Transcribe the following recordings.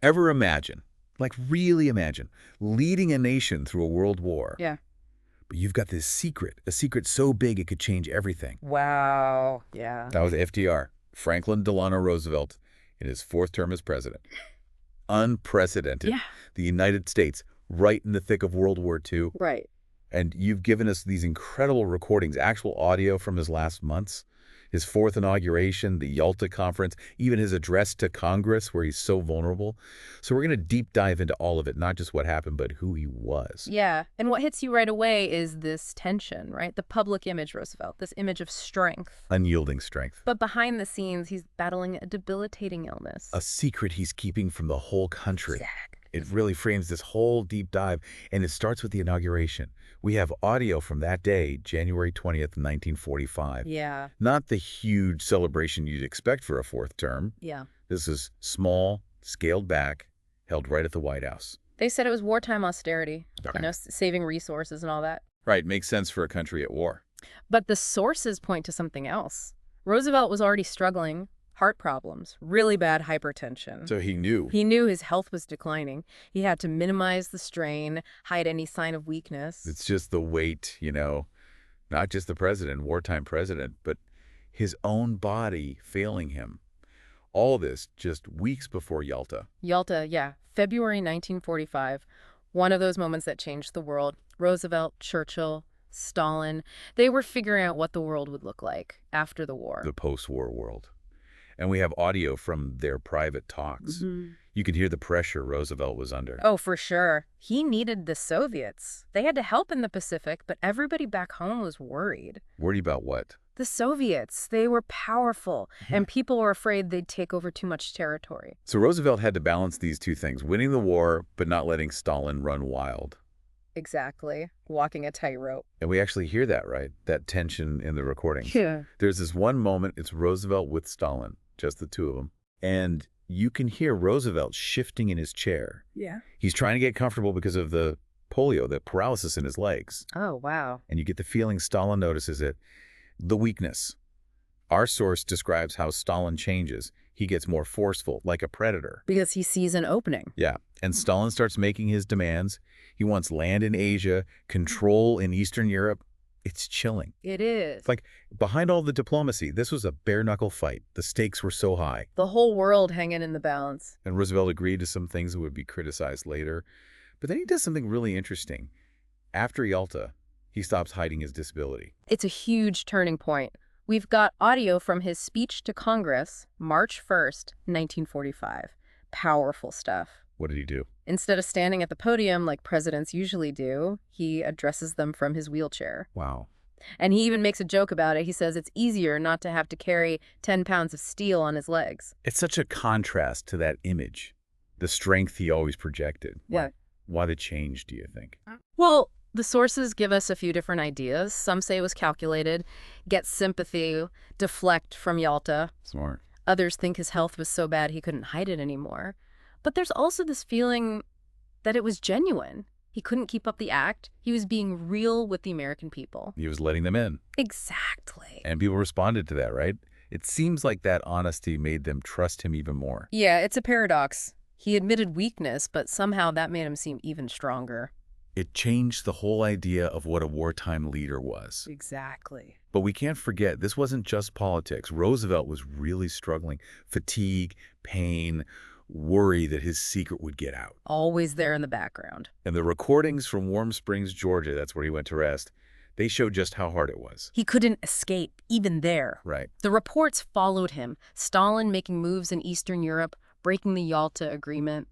Ever imagine, like really imagine, leading a nation through a world war, Yeah. but you've got this secret, a secret so big it could change everything. Wow. Yeah. That was FDR, Franklin Delano Roosevelt, in his fourth term as president. Unprecedented. Yeah. The United States, right in the thick of World War II. Right. And you've given us these incredible recordings, actual audio from his last months, his fourth inauguration, the Yalta Conference, even his address to Congress where he's so vulnerable. So we're going to deep dive into all of it, not just what happened, but who he was. Yeah. And what hits you right away is this tension, right? The public image, Roosevelt, this image of strength. Unyielding strength. But behind the scenes, he's battling a debilitating illness. A secret he's keeping from the whole country. Exactly. It really frames this whole deep dive, and it starts with the inauguration. We have audio from that day, January 20th, 1945. Yeah. Not the huge celebration you'd expect for a fourth term. Yeah. This is small, scaled back, held right at the White House. They said it was wartime austerity, Okay. saving resources and all that. Right, makes sense for a country at war. But the sources point to something else. Roosevelt was already struggling. Heart problems, really bad hypertension. So he knew. He knew his health was declining. He had to minimize the strain, hide any sign of weakness. It's just the weight, not just the president, wartime president, but his own body failing him. All this just weeks before Yalta. Yalta, yeah, February 1945, one of those moments that changed the world. Roosevelt, Churchill, Stalin, they were figuring out what the world would look like after the war. The post-war world. And we have audio from their private talks. You could hear the pressure Roosevelt was under. Oh, for sure. He needed the Soviets. They had to help in the Pacific, but everybody back home was worried. Worried about what? The Soviets, they were powerful, and people were afraid they'd take over too much territory. So Roosevelt had to balance these two things, winning the war, but not letting Stalin run wild. Exactly. Walking a tightrope. And we actually hear that, right? That tension in the recordings. Yeah. There's this one moment, it's Roosevelt with Stalin, just the two of them. And you can hear Roosevelt shifting in his chair. Yeah. He's trying to get comfortable because of the polio, the paralysis in his legs. Oh, wow. And you get the feeling Stalin notices it. The weakness. Our source describes how Stalin changes. He gets more forceful, like a predator. Because he sees an opening. Yeah. And Stalin starts making his demands. He wants land in Asia, control in Eastern Europe. It's chilling. It is. It's like, behind all the diplomacy, this was a bare-knuckle fight. The stakes were so high. The whole world hanging in the balance. And Roosevelt agreed to some things that would be criticized later. But then he does something really interesting. After Yalta, he stops hiding his disability. It's a huge turning point. We've got audio from his speech to Congress, March 1st, 1945. Powerful stuff. What did he do? Instead of standing at the podium like presidents usually do, he addresses them from his wheelchair. Wow. And he even makes a joke about it. He says it's easier not to have to carry 10 pounds of steel on his legs. It's such a contrast to that image, the strength he always projected. Yeah. Why the change, do you think? Well, the sources give us a few different ideas. Some say it was calculated, get sympathy, deflect from Yalta. Smart. Others think his health was so bad he couldn't hide it anymore. But there's also this feeling that it was genuine. He couldn't keep up the act. He was being real with the American people. He was letting them in. Exactly. And people responded to that, right? It seems like that honesty made them trust him even more. Yeah, it's a paradox. He admitted weakness, but somehow that made him seem even stronger. It changed the whole idea of what a wartime leader was. Exactly. But we can't forget, this wasn't just politics. Roosevelt was really struggling. Fatigue, pain, worry that his secret would get out. Always there in the background. And the recordings from Warm Springs, Georgia, that's where he went to rest, they show just how hard it was. He couldn't escape, even there. Right. The reports followed him. Stalin making moves in Eastern Europe, breaking the Yalta Agreement.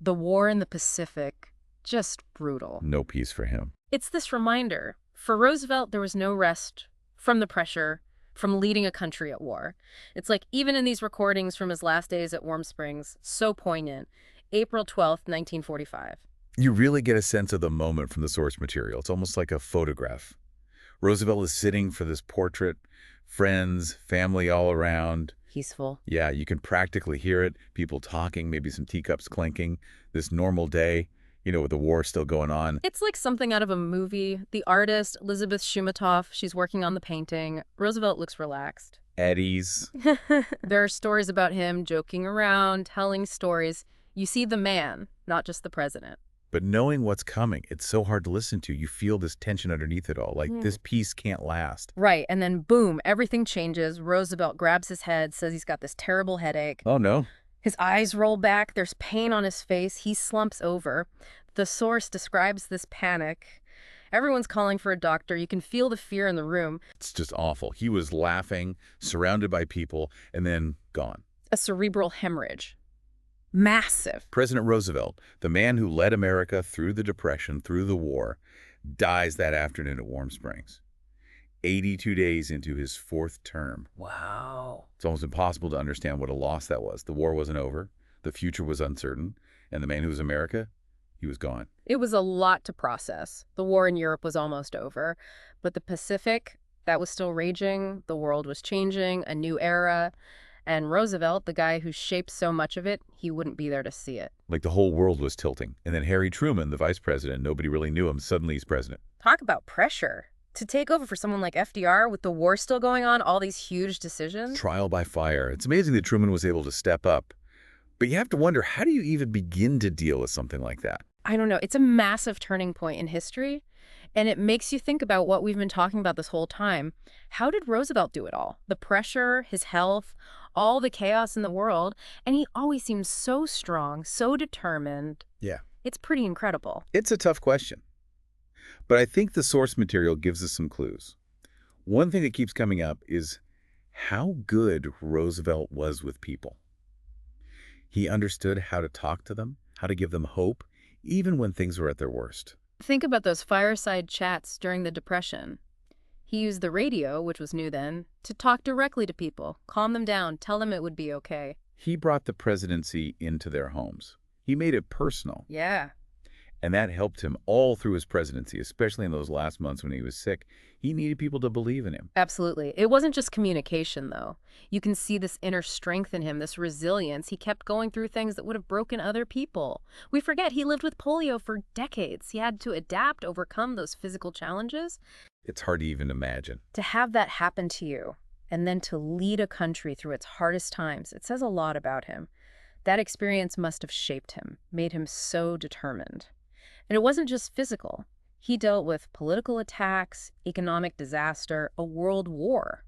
The war in the Pacific, just brutal. No peace for him. It's this reminder. For Roosevelt, there was no rest from the pressure, from leading a country at war. It's like even in these recordings from his last days at Warm Springs, so poignant. April 12th, 1945. You really get a sense of the moment from the source material. It's almost like a photograph. Roosevelt is sitting for this portrait, friends, family all around. Peaceful. Yeah, you can practically hear it. People talking, maybe some teacups clinking. This normal day, with the war still going on. It's like something out of a movie. The artist, Elizabeth Shumatoff, she's working on the painting. Roosevelt looks relaxed. At ease. There are stories about him joking around, telling stories. You see the man, not just the president. But knowing what's coming, it's so hard to listen to. You feel this tension underneath it all, like this peace can't last. Right, and then boom, everything changes. Roosevelt grabs his head, says he's got this terrible headache. Oh, no. His eyes roll back, there's pain on his face, he slumps over. The source describes this panic. Everyone's calling for a doctor. You can feel the fear in the room. It's just awful. He was laughing, surrounded by people, and then gone. A cerebral hemorrhage. Massive. President Roosevelt, the man who led America through the Depression, through the war, dies that afternoon at Warm Springs, 82 days into his 4th term. Wow. It's almost impossible to understand what a loss that was. The war wasn't over, the future was uncertain, and the man who was America, he was gone. It was a lot to process. The war in Europe was almost over, but the Pacific, that was still raging. The world was changing, a new era. And Roosevelt, the guy who shaped so much of it, he wouldn't be there to see it. Like the whole world was tilting. And then Harry Truman, the vice president, nobody really knew him, suddenly he's president. Talk about pressure. To take over for someone like FDR with the war still going on, all these huge decisions. Trial by fire. It's amazing that Truman was able to step up. But you have to wonder, how do you even begin to deal with something like that? I don't know. It's a massive turning point in history. And it makes you think about what we've been talking about this whole time. How did Roosevelt do it all? The pressure, his health, all the chaos in the world. And he always seems so strong, so determined. Yeah. It's pretty incredible. It's a tough question. But I think the source material gives us some clues. One thing that keeps coming up is how good Roosevelt was with people. He understood how to talk to them, how to give them hope, even when things were at their worst. Think about those fireside chats during the Depression. He used the radio, which was new then, to talk directly to people, calm them down, tell them it would be okay. He brought the presidency into their homes. He made it personal. Yeah. And that helped him all through his presidency, especially in those last months when he was sick. He needed people to believe in him. Absolutely. It wasn't just communication, though. You can see this inner strength in him, this resilience. He kept going through things that would have broken other people. We forget he lived with polio for decades. He had to adapt, overcome those physical challenges. It's hard to even imagine. To have that happen to you, and then to lead a country through its hardest times, it says a lot about him. That experience must have shaped him, made him so determined. And it wasn't just physical. He dealt with political attacks, economic disaster, a world war.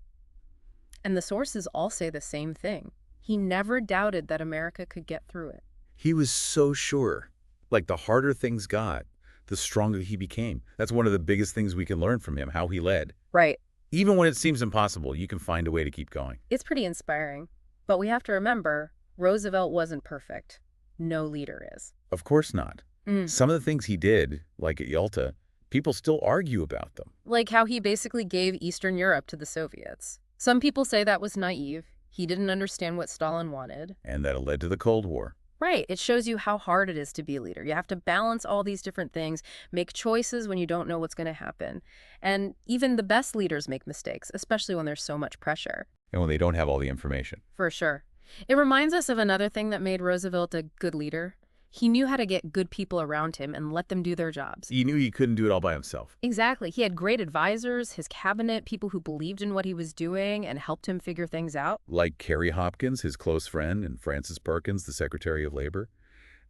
And the sources all say the same thing. He never doubted that America could get through it. He was so sure. Like the harder things got, the stronger he became. That's one of the biggest things we can learn from him, how he led. Right. Even when it seems impossible, you can find a way to keep going. It's pretty inspiring. But we have to remember, Roosevelt wasn't perfect. No leader is. Of course not. Some of the things he did, like at Yalta, people still argue about them. Like how he basically gave Eastern Europe to the Soviets. Some people say that was naive. He didn't understand what Stalin wanted. And that led to the Cold War. Right. It shows you how hard it is to be a leader. You have to balance all these different things, make choices when you don't know what's going to happen. And even the best leaders make mistakes, especially when there's so much pressure. And when they don't have all the information. For sure. It reminds us of another thing that made Roosevelt a good leader. He knew how to get good people around him and let them do their jobs. He knew he couldn't do it all by himself. Exactly. He had great advisors, his cabinet, people who believed in what he was doing and helped him figure things out. Like Kerry Hopkins, his close friend, and Francis Perkins, the Secretary of Labor.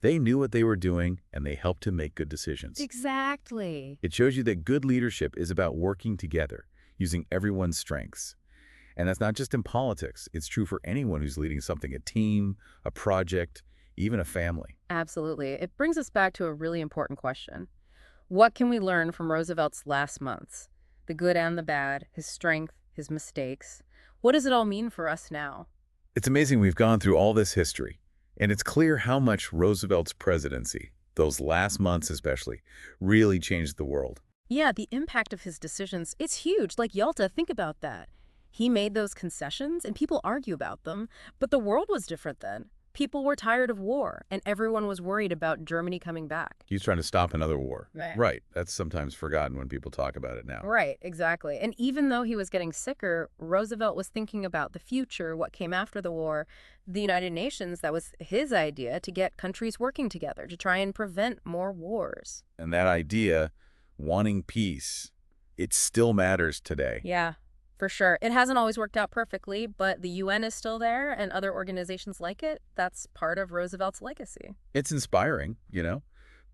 They knew what they were doing, and they helped him make good decisions. Exactly. It shows you that good leadership is about working together, using everyone's strengths. And that's not just in politics. It's true for anyone who's leading something, a team, a project, even a family. Absolutely. It brings us back to a really important question. What can we learn from Roosevelt's last months? The good and the bad, his strength, his mistakes. What does it all mean for us now? It's amazing we've gone through all this history, and it's clear how much Roosevelt's presidency, those last months especially, really changed the world. Yeah, the impact of his decisions, it's huge. Like Yalta, think about that. He made those concessions, and people argue about them, but the world was different then. People were tired of war, and everyone was worried about Germany coming back. He was trying to stop another war. Right. That's sometimes forgotten when people talk about it now. Right, exactly. And even though he was getting sicker, Roosevelt was thinking about the future, what came after the war. The United Nations, that was his idea to get countries working together to try and prevent more wars. And that idea, wanting peace, it still matters today. Yeah. For sure. It hasn't always worked out perfectly, but the UN is still there and other organizations like it. That's part of Roosevelt's legacy. It's inspiring,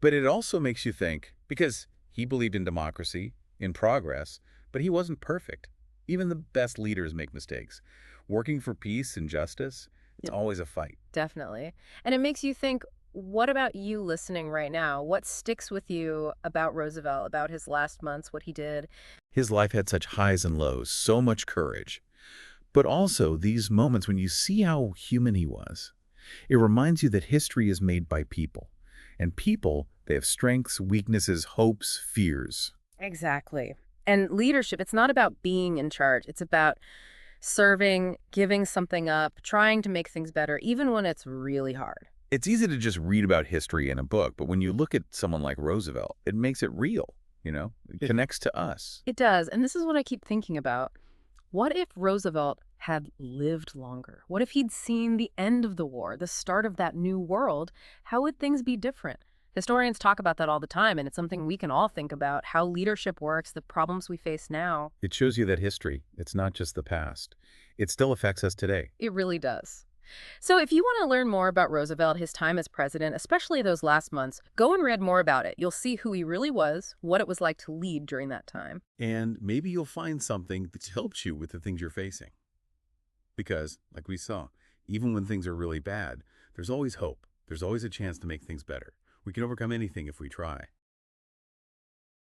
but it also makes you think, because he believed in democracy, in progress, but he wasn't perfect. Even the best leaders make mistakes. Working for peace and justice, it's Yep. always a fight. Definitely. And it makes you think, what about you listening right now? What sticks with you about Roosevelt, about his last months, what he did? His life had such highs and lows, so much courage. But also these moments when you see how human he was. It reminds you that history is made by people. And people, they have strengths, weaknesses, hopes, fears. Exactly. And leadership, it's not about being in charge. It's about serving, giving something up, trying to make things better, even when it's really hard. It's easy to just read about history in a book, but when you look at someone like Roosevelt, it makes it real. It connects to us. It does. And this is what I keep thinking about. What if Roosevelt had lived longer? What if he'd seen the end of the war, the start of that new world? How would things be different? Historians talk about that all the time, and it's something we can all think about, how leadership works, the problems we face now. It shows you that history, it's not just the past. It still affects us today. It really does. So if you want to learn more about Roosevelt, his time as president, especially those last months, go and read more about it. You'll see who he really was, what it was like to lead during that time. And maybe you'll find something that helps you with the things you're facing. Because, like we saw, even when things are really bad, there's always hope. There's always a chance to make things better. We can overcome anything if we try.